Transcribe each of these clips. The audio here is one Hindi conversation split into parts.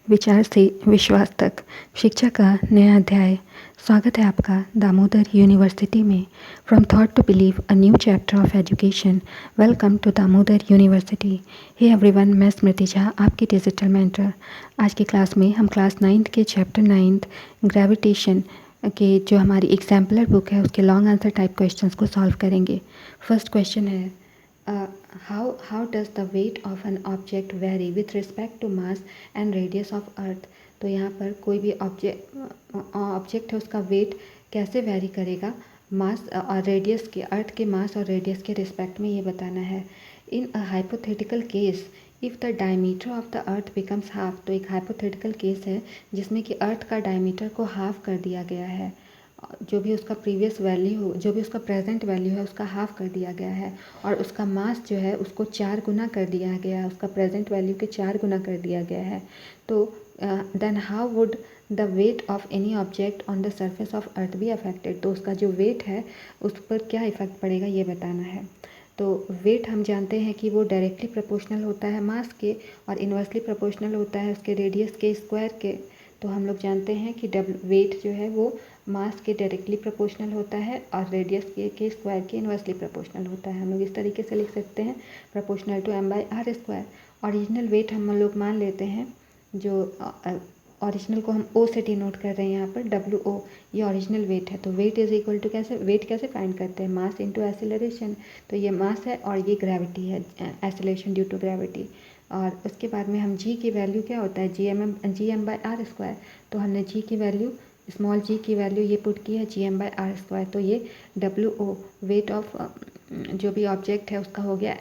विचार से विश्वास तक शिक्षा का नया अध्याय। स्वागत है आपका दामोदर यूनिवर्सिटी में। From thought to believe a new chapter of education. Welcome to Damodar university. Hey everyone, मैं स्मृति झा, आपकी डिजिटल मेंटर। आज की क्लास में हम क्लास 9th के चैप्टर 9th ग्रेविटेशन के जो हमारी एग्जाम्पलर बुक है उसके लॉन्ग आंसर टाइप क्वेश्चंस को सॉल्व करेंगे। फर्स्ट क्वेश्चन है, how does the weight of an object vary with respect to mass and radius of earth। तो यहाँ पर कोई भी ऑब्जेक्ट है उसका वेट कैसे वेरी करेगा मास और रेडियस के, अर्थ के मास और रेडियस के रिस्पेक्ट में, ये बताना है। In a hypothetical case if the diameter of the earth becomes half. तो एक हाइपोथेटिकल केस है जिसमें कि अर्थ का डायमीटर को हाफ कर दिया गया है, जो भी उसका प्रीवियस वैल्यू, जो भी उसका प्रेजेंट वैल्यू है उसका हाफ कर दिया गया है, और उसका मास जो है उसको 4 गुना कर दिया गया है, उसका प्रेजेंट वैल्यू के 4 गुना कर दिया गया है। तो then how would the weight of any object on the surface of earth be affected. तो उसका जो वेट है उस पर क्या इफ़ेक्ट पड़ेगा ये बताना है। तो वेट हम जानते हैं कि वो डायरेक्टली प्रोपोर्शनल होता है मास के, और इन्वर्सली प्रोपोर्शनल होता है उसके रेडियस के स्क्वायर के। तो हम लोग जानते हैं कि वेट जो है वो मास के डायरेक्टली प्रोपोर्शनल होता है और रेडियस के स्क्वायर के इन्वर्सली प्रोपोर्शनल होता है। हम लोग इस तरीके से लिख सकते हैं, proportional to m/r square. Original weight हम लोग मान लेते हैं, जो ओरिजिनल को हम ओ से डिनोट कर रहे हैं यहाँ पर, WO, ये ओरिजिनल वेट है। तो वेट इज इक्वल टू, कैसे वेट कैसे फाइंड करते हैं, मास इनटू एक्सीलरेशन। तो ये मास है और ये ग्रेविटी है, एक्सीलरेशन ड्यू टू ग्रेविटी। और उसके बाद में हम जी की वैल्यू क्या होता है, gm/r स्क्वायर। तो हमने जी की वैल्यू, स्मॉल जी की वैल्यू ये पुट की है gm/r स्क्वायर। तो ये WO वेट ऑफ जो भी ऑब्जेक्ट है उसका हो गया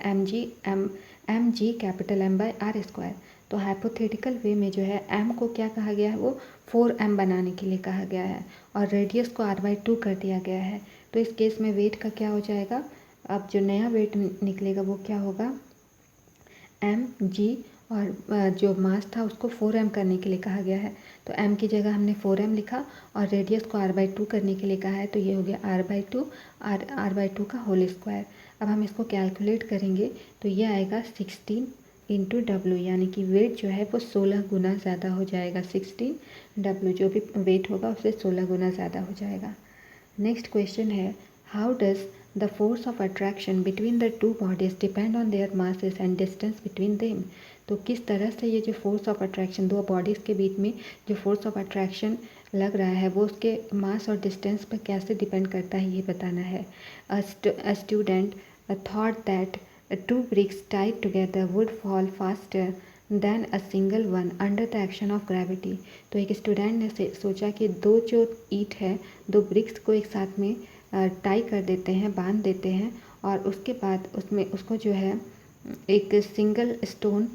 mg कैपिटल M/r स्क्वायर। तो हाइपोथेटिकल वे में जो है m को क्या कहा गया है, वो 4m बनाने के लिए कहा गया है, और रेडियस को r/2 कर दिया गया है। तो इस केस में वेट का क्या हो जाएगा, अब जो नया वेट निकलेगा वो क्या होगा, mg, और जो मास था उसको 4m करने के लिए कहा गया है। तो m की जगह हमने 4m लिखा, और रेडियस को r/2 करने के लिए कहा है, तो ये हो गया r/2 का होल स्क्वायर। अब हम इसको कैलकुलेट करेंगे तो ये आएगा 16 इंटू W, यानी कि वेट जो है वो 16 गुना ज़्यादा हो जाएगा। 16W जो भी वेट होगा उससे 16 गुना ज़्यादा हो जाएगा। नेक्स्ट क्वेश्चन है, how does the force of attraction between the two bodies depend on their masses and distance between them. तो किस तरह से ये जो फोर्स ऑफ अट्रैक्शन, दो बॉडीज़ के बीच में जो फोर्स ऑफ अट्रैक्शन लग रहा है वो उसके मास और डिस्टेंस पर कैसे डिपेंड करता है ये बताना है। A student thought that two bricks tied together would fall faster than a single one under the action of gravity। तो एक स्टूडेंट ने सोचा कि दो जो ईंट है, दो ब्रिक्स को एक साथ में टाई कर देते हैं, बांध देते हैं, और उसके बाद उसमें उसको जो है एक सिंगल स्टोन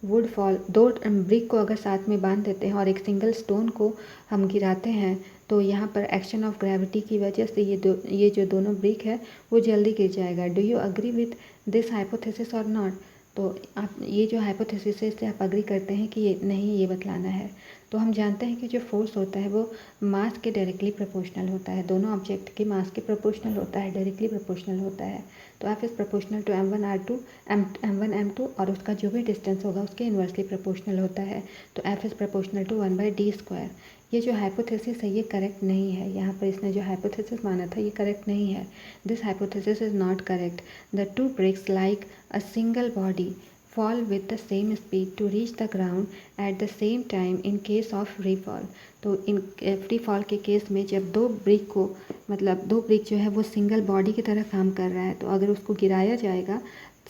वुड फॉल, दो ब्रिक को अगर साथ में बांध देते हैं और एक सिंगल स्टोन को हम गिराते हैं, तो यहाँ पर एक्शन ऑफ ग्रेविटी की वजह से ये जो दोनों ब्रिक है वो जल्दी गिर जाएगा। Do you agree with this hypothesis और नॉट। तो आप ये जो हाइपोथेसिस है इससे आप अग्री करते हैं कि ये नहीं, ये बतलाना है। तो हम जानते हैं कि जो फोर्स होता है वो मास के डायरेक्टली प्रोपोर्शनल होता है, दोनों ऑब्जेक्ट के मास के प्रोपोर्शनल होता है, डायरेक्टली प्रोपोर्शनल होता है। तो F is proportional to m1r2 m1 m2, और उसका जो भी डिस्टेंस होगा उसके इन्वर्सली प्रोपोर्शनल होता है। तो F is proportional to 1/d square. ये जो हाइपोथेसिस है ये करेक्ट नहीं है, यहाँ पर इसने जो हाइपोथेसिस माना था ये करेक्ट नहीं है। This hypothesis is not correct. The two bricks like a single body fall with the same speed to reach the ground at the same time in case of free fall। तो इन फ्री फॉल के केस में जब दो ब्रिक को, मतलब दो ब्रिक जो है वो सिंगल बॉडी की तरह काम कर रहा है, तो अगर उसको गिराया जाएगा,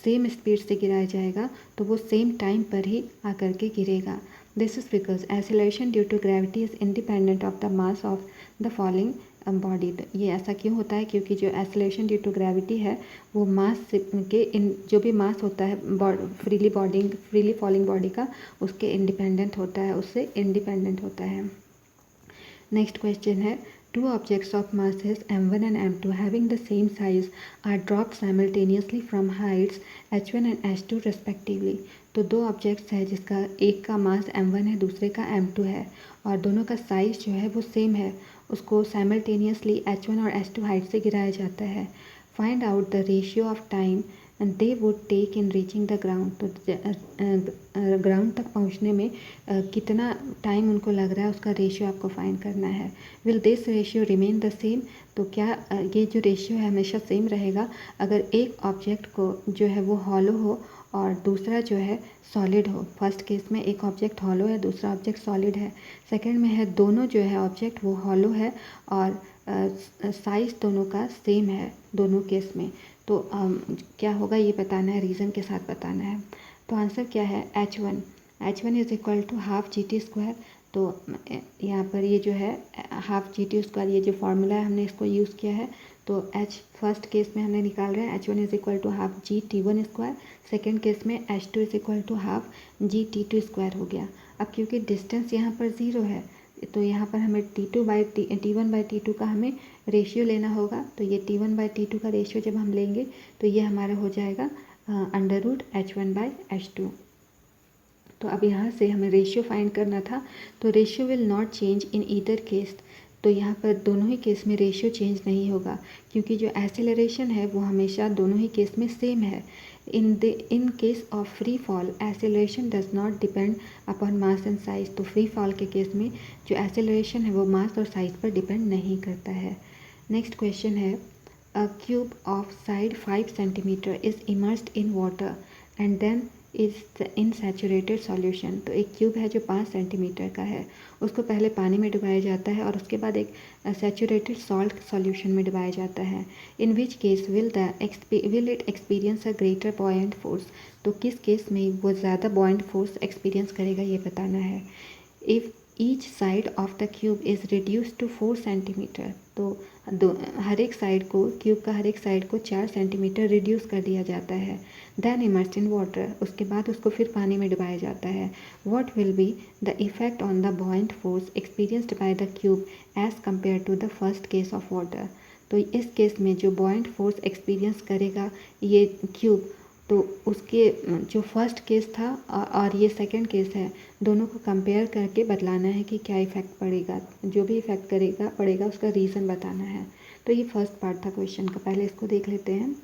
सेम स्पीड से गिराया जाएगा, तो वो सेम टाइम पर ही आकर के गिरेगा। This is because acceleration due to gravity is independent of the mass of the falling body. ये ऐसा क्यों होता है, क्योंकि जो एक्सीलरेशन ड्यू टू ग्रेविटी है वो मास के जो भी मास होता है फ्रीली फॉलिंग बॉडी का, उसके इंडिपेंडेंट होता है, उससे इंडिपेंडेंट होता है। नेक्स्ट क्वेश्चन है, two objects of masses m1 and m2 having the same size are dropped simultaneously from heights h1 and h2 respectively। तो दो ऑब्जेक्ट्स है जिसका एक का मास m1 है, दूसरे का m2 है, और दोनों का साइज़ जो है वो सेम है, उसको साइमल्टेनियसली h1 और h2 हाइट से गिराया जाता है। Find out the ratio of time they would take in reaching the ground. तो ग्राउंड तक पहुंचने में कितना टाइम उनको लग रहा है उसका रेशियो आपको फाइंड करना है। Will this ratio remain the same. तो क्या ये जो रेशियो है हमेशा सेम रहेगा अगर एक ऑब्जेक्ट को जो है वो हॉलो हो और दूसरा जो है सॉलिड हो। फर्स्ट केस में एक ऑब्जेक्ट हॉलो है, दूसरा ऑब्जेक्ट सॉलिड है। सेकंड में है दोनों जो है ऑब्जेक्ट वो हॉलो है और साइज़ दोनों का सेम है दोनों केस में। तो क्या होगा ये बताना है, रीज़न के साथ बताना है। तो आंसर क्या है, H1 is equal to half GT²। तो यहाँ पर ये जो है हाफ GT², ये जो फार्मूला है हमने इसको यूज़ किया है। तो H फर्स्ट केस में हमने निकाल रहे हैं H1 is equal to half GT1²। Second case में H2 is equal to half GT2² हो गया। अब क्योंकि डिस्टेंस यहाँ पर 0 है तो यहाँ पर हमें T1/T2 का हमें रेशियो लेना होगा। तो ये T1/T2 का रेशियो जब हम लेंगे तो ये हमारा हो जाएगा √H1/H2। तो अब यहाँ से हमें रेशियो फाइंड करना था। तो ratio will not change in either case. तो यहाँ पर दोनों ही केस में रेशियो चेंज नहीं होगा क्योंकि जो एक्सेलरेशन है वो हमेशा दोनों ही केस में सेम है। In case of free fall acceleration does not depend upon mass and size. तो फ्री फॉल के केस में जो एक्सेलरेशन है वो मास और साइज पर डिपेंड नहीं करता है। नेक्स्ट क्वेश्चन है, a cube of side 5 centimetre is immersed in water and then is in saturated solution. तो एक क्यूब है जो 5 सेंटीमीटर का है, उसको पहले पानी में डुबाया जाता है और उसके बाद एक सैचुरेटेड सॉल्ट सॉल्यूशन में डुबाया जाता है। In which case will it experience a greater buoyant force. तो किस केस में वो ज़्यादा बॉयंट फोर्स एक्सपीरियंस करेगा ये बताना है। If each side of the cube is reduce to 4 centimetre. तो हर एक साइड को, क्यूब का हर एक साइड को 4 सेंटीमीटर रिड्यूस कर दिया जाता है। देन इमर्स्ड इन वाटर, उसके बाद उसको फिर पानी में डुबाया जाता है। What will be the effect on the buoyant force experienced by the cube as compare to the first case of water. तो इस केस में जो बॉयंट फोर्स एक्सपीरियंस करेगा ये क्यूब, तो उसके जो फर्स्ट केस था और ये सेकंड केस है, दोनों को कंपेयर करके बतलाना है कि क्या इफ़ेक्ट पड़ेगा। जो भी इफ़ेक्ट पड़ेगा उसका रीज़न बताना है। तो ये फर्स्ट पार्ट था क्वेश्चन का, पहले इसको देख लेते हैं।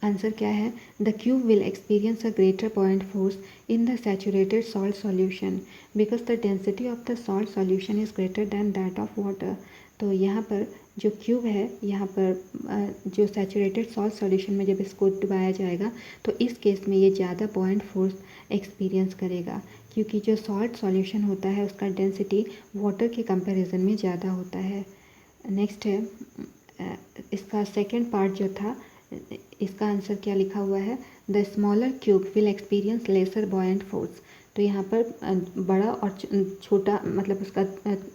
आंसर क्या है, the cube will experience a greater point force in the saturated salt solution because the density of the salt solution is greater than that of water. तो यहाँ पर जो क्यूब है, यहाँ पर जो सैचुरेटेड सॉल्ट सॉल्यूशन में जब इसको डुबाया जाएगा तो इस केस में ये ज़्यादा पॉइंट फोर्स एक्सपीरियंस करेगा क्योंकि जो सॉल्ट सॉल्यूशन होता है उसका डेंसिटी वाटर के कंपैरिजन में ज़्यादा होता है। नेक्स्ट है इसका सेकंड पार्ट जो था, इसका आंसर क्या लिखा हुआ है, the smaller cube will experience lesser buoyant force. तो यहाँ पर बड़ा और छोटा मतलब उसका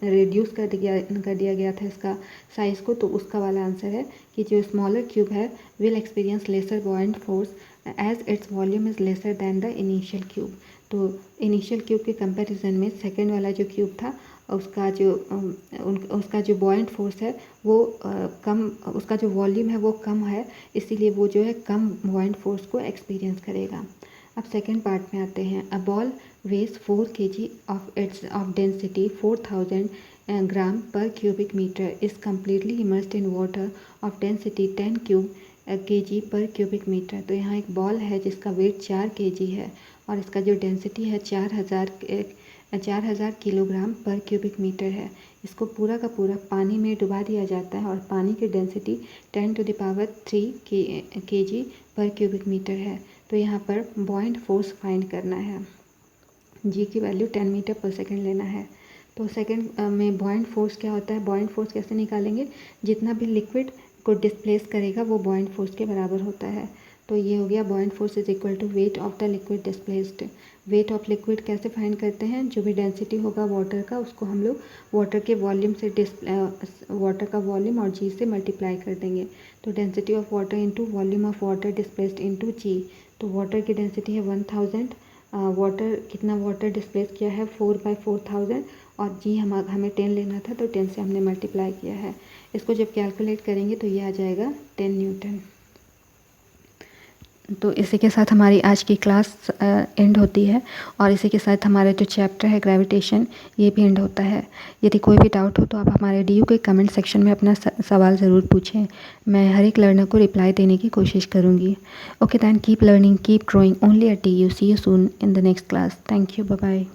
रिड्यूस कर दिया गया था इसका साइज़ को। तो उसका वाला आंसर है कि जो स्मॉलर क्यूब है will experience lesser buoyant force as its volume is lesser than the initial cube. तो इनिशियल क्यूब के कंपैरिजन में सेकंड वाला जो क्यूब था उसका जो बॉयंट फोर्स है वो कम, उसका जो वॉल्यूम है वो कम है, इसीलिए वो जो है कम बॉयंट फोर्स को एक्सपीरियंस करेगा। अब सेकंड पार्ट में आते हैं। A ball weighs 4 kg of density 4000 gram per cubic metre is completely immersed in water of density 10 kg per cubic metre. तो यहाँ एक बॉल है जिसका वेट 4 kg है और इसका जो डेंसिटी है 4000 किलोग्राम पर क्यूबिक मीटर है। इसको पूरा का पूरा पानी में डुबा दिया जाता है और पानी की density 10⁻³ kg per cubic metre है। तो यहाँ पर बॉयंट फोर्स फाइंड करना है, जी की वैल्यू 10 मीटर पर सेकेंड लेना है। तो सेकेंड में बॉयंट फोर्स क्या होता है, बॉयंट फोर्स कैसे निकालेंगे, जितना भी लिक्विड को डिस्प्लेस करेगा वो बॉयंट फोर्स के बराबर होता है। तो ये हो गया buoyant force is equal to weight of the liquid displaced. Weight of liquid कैसे फाइंड करते हैं, जो भी डेंसिटी होगा वाटर का उसको हम लोग वाटर के वॉल्यूम से वाटर का वॉल्यूम और जी से मल्टीप्लाई कर देंगे। तो density of water into volume of water displaced into G. तो वाटर की डेंसिटी है 1000, वाटर कितना वाटर डिस्प्लेस किया है 4/4000 और जी हमें 10 लेना था तो 10 से हमने मल्टीप्लाई किया है। इसको जब कैलकुलेट करेंगे तो ये आ जाएगा 10 न्यूटन। तो इसी के साथ हमारी आज की क्लास एंड होती है और इसी के साथ हमारा जो चैप्टर है ग्रेविटेशन ये भी एंड होता है। यदि कोई भी डाउट हो तो आप हमारे डीयू के कमेंट सेक्शन में अपना सवाल ज़रूर पूछें। मैं हर एक लर्नर को रिप्लाई देने की कोशिश करूँगी। Okay then, keep learning, keep growing only at DU. See you soon in the next class. Thank you, bye bye.